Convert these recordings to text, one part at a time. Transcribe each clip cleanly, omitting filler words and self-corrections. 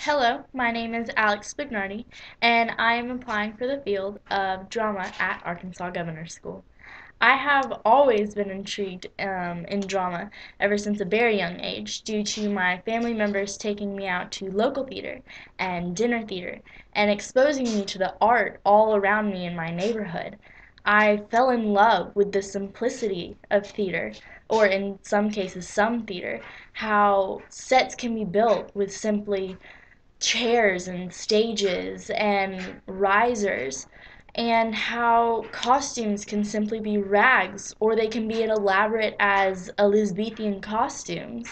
Hello, my name is Alex Spugnardi, and I am applying for the field of drama at Arkansas Governor's School. I have always been intrigued in drama ever since a very young age due to my family members taking me out to local theater and dinner theater and exposing me to the art all around me in my neighborhood. I fell in love with the simplicity of theater, or in some cases, some theater, how sets can be built with simply chairs and stages and risers, and how costumes can simply be rags or they can be as elaborate as Elizabethan costumes.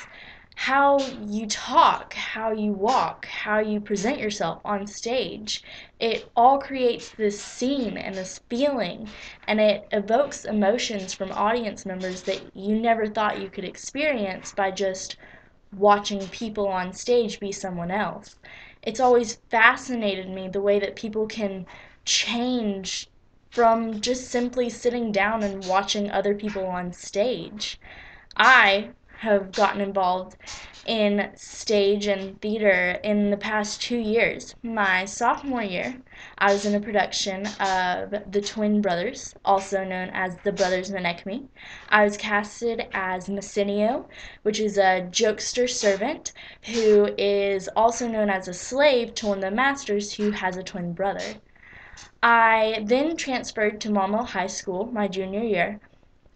How you talk, how you walk, how you present yourself on stage, it all creates this scene and this feeling, and it evokes emotions from audience members that you never thought you could experience by just watching people on stage be someone else. It's always fascinated me the way that people can change from just simply sitting down and watching other people on stage. I have gotten involved in stage and theater in the past 2 years. My sophomore year, I was in a production of The Twin Brothers, also known as The Brothers Menechmi. I was casted as Messinio, which is a jokester servant who is also known as a slave to one of the masters who has a twin brother. I then transferred to Maumelle High School my junior year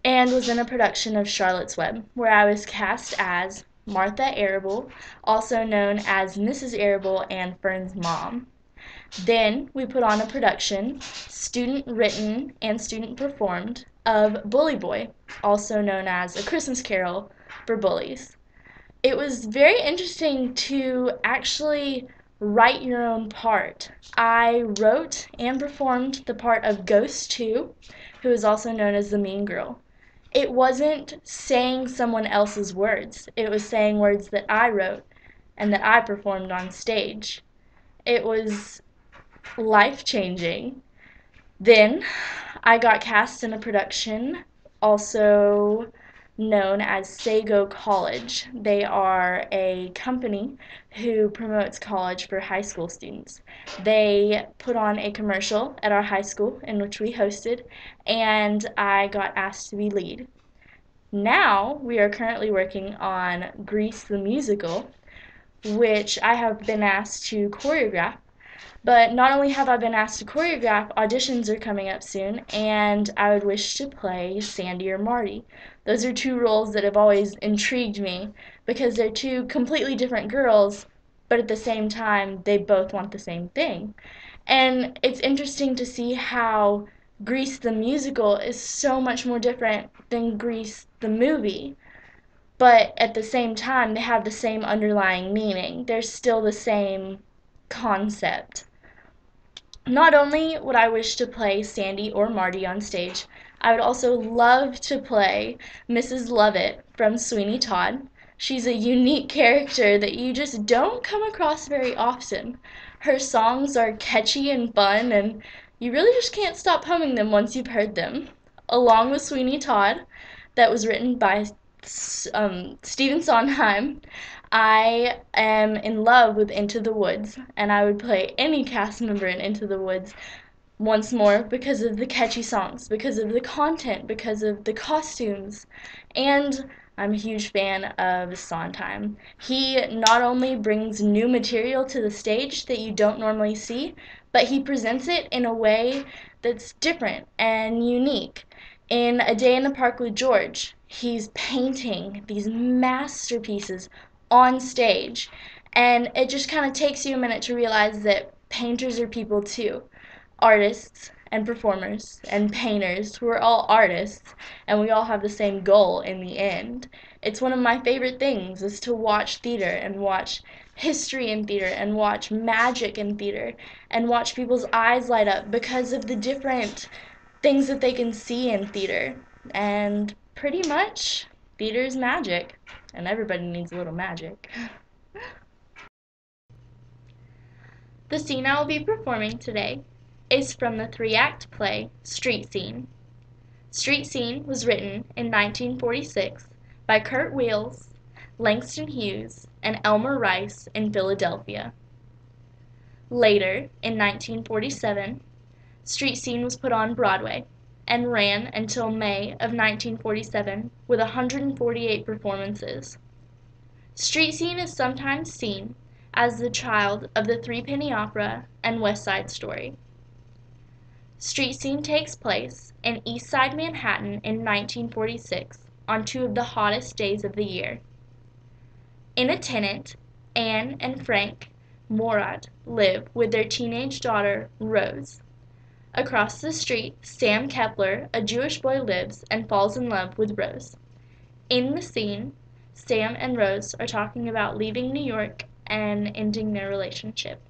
and was in a production of Charlotte's Web, where I was cast as Martha Arable, also known as Mrs. Arable and Fern's mom. Then we put on a production, student written and student performed, of Bully Boy, also known as A Christmas Carol for Bullies. It was very interesting to actually write your own part. I wrote and performed the part of Ghost 2, who is also known as the Mean Girl. It wasn't saying someone else's words. It was saying words that I wrote and that I performed on stage. It was life-changing. Then I got cast in a production also known as Sago College. They are a company who promotes college for high school students. They put on a commercial at our high school in which we hosted, and I got asked to be lead. Now we are currently working on Grease the Musical, which I have been asked to choreograph. But not only have I been asked to choreograph, auditions are coming up soon, and I would wish to play Sandy or Marty. Those are two roles that have always intrigued me because they're two completely different girls, but at the same time, they both want the same thing. And it's interesting to see how Grease the Musical is so much more different than Grease the movie. But at the same time, they have the same underlying meaning. There's still the same concept. Not only would I wish to play Sandy or Marty on stage, I would also love to play Mrs. Lovett from Sweeney Todd. She's a unique character that you just don't come across very often. Her songs are catchy and fun, and you really just can't stop humming them once you've heard them. Along with Sweeney Todd, that was written by Stephen Sondheim, I am in love with Into the Woods, and I would play any cast member in Into the Woods once more because of the catchy songs, because of the content, because of the costumes, and I'm a huge fan of Sondheim. He not only brings new material to the stage that you don't normally see, but he presents it in a way that's different and unique. In A Day in the Park with George, he's painting these masterpieces on stage, and it just kind of takes you a minute to realize that painters are people too. Artists and performers and painters, we're all artists, and we all have the same goal in the end. It's one of my favorite things is to watch theater and watch history in theater and watch magic in theater and watch people's eyes light up because of the different things that they can see in theater. And pretty much, theater is magic, and everybody needs a little magic. The scene I will be performing today is from the three-act play Street Scene. Street Scene was written in 1946 by Kurt Wheels, Langston Hughes, and Elmer Rice in Philadelphia. Later, in 1947, Street Scene was put on Broadway and ran until May of 1947 with 148 performances. Street Scene is sometimes seen as the child of the Threepenny Opera and West Side Story. Street Scene takes place in East Side Manhattan in 1946 on two of the hottest days of the year. In a tenant, Anne and Frank Morat live with their teenage daughter, Rose. Across the street, Sam Kepler, a Jewish boy, lives and falls in love with Rose. In the scene, Sam and Rose are talking about leaving New York and ending their relationship.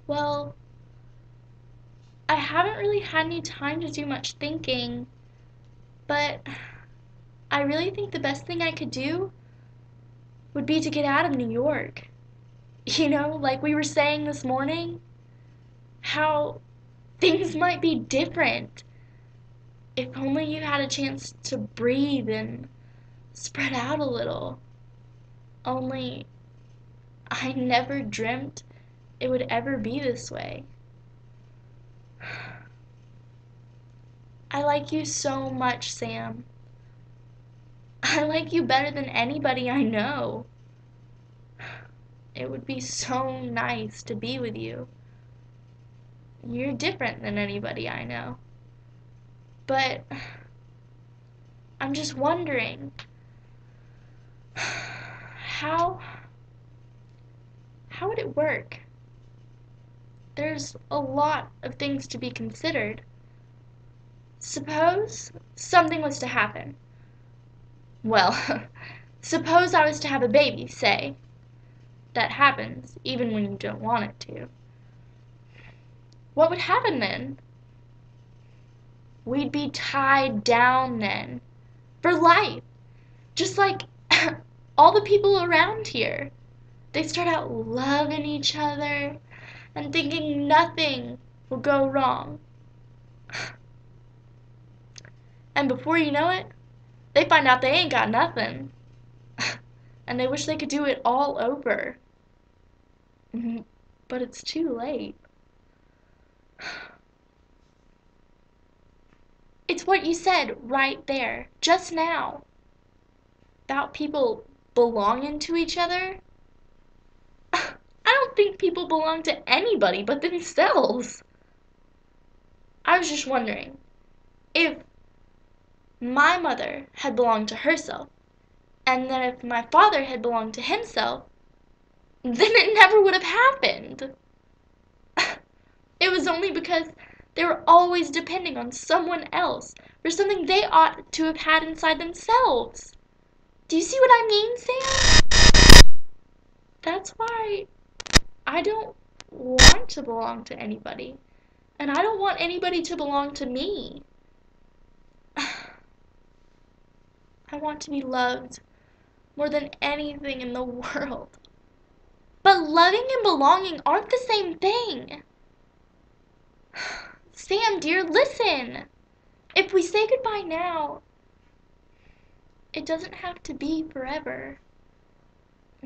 Well, I haven't really had any time to do much thinking, but I really think the best thing I could do would be to get out of New York. You know, like we were saying this morning, how things might be different if only you had a chance to breathe and spread out a little. Only I never dreamt it would ever be this way. I like you so much, Sam. I like you better than anybody I know. It would be so nice to be with you. You're different than anybody I know. But I'm just wondering, how would it work? There's a lot of things to be considered. Suppose something was to happen. Well, suppose I was to have a baby, say. That happens even when you don't want it to. What would happen then? We'd be tied down then, for life, just like all the people around here. They start out loving each other and thinking nothing will go wrong. And before you know it, they find out they ain't got nothing. And they wish they could do it all over. But it's too late. It's what you said right there, just now, about people belonging to each other. I don't think people belong to anybody but themselves. I was just wondering, if my mother had belonged to herself, and then if my father had belonged to himself, then it never would have happened. It was only because they were always depending on someone else for something they ought to have had inside themselves. Do you see what I mean, Sam? That's why I don't want to belong to anybody, and I don't want anybody to belong to me. I want to be loved more than anything in the world. But loving and belonging aren't the same thing. Sam, dear, listen. If we say goodbye now, it doesn't have to be forever.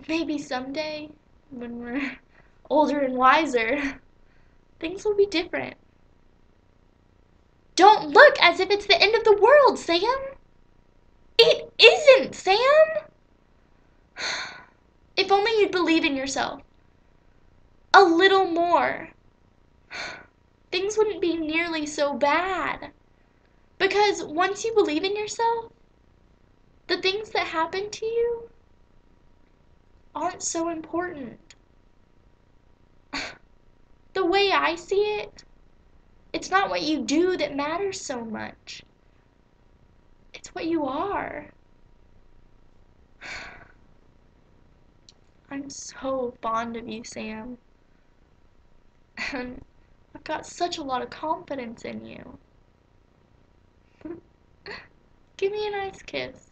Maybe someday, when we're older and wiser, things will be different. Don't look as if it's the end of the world, Sam. It isn't, Sam. If only you'd believe in yourself a little more, things wouldn't be nearly so bad. Because once you believe in yourself, the things that happen to you aren't so important. The way I see it, it's not what you do that matters so much. It's what you are. I'm so fond of you, Sam. And I've got such a lot of confidence in you. Give me a nice kiss.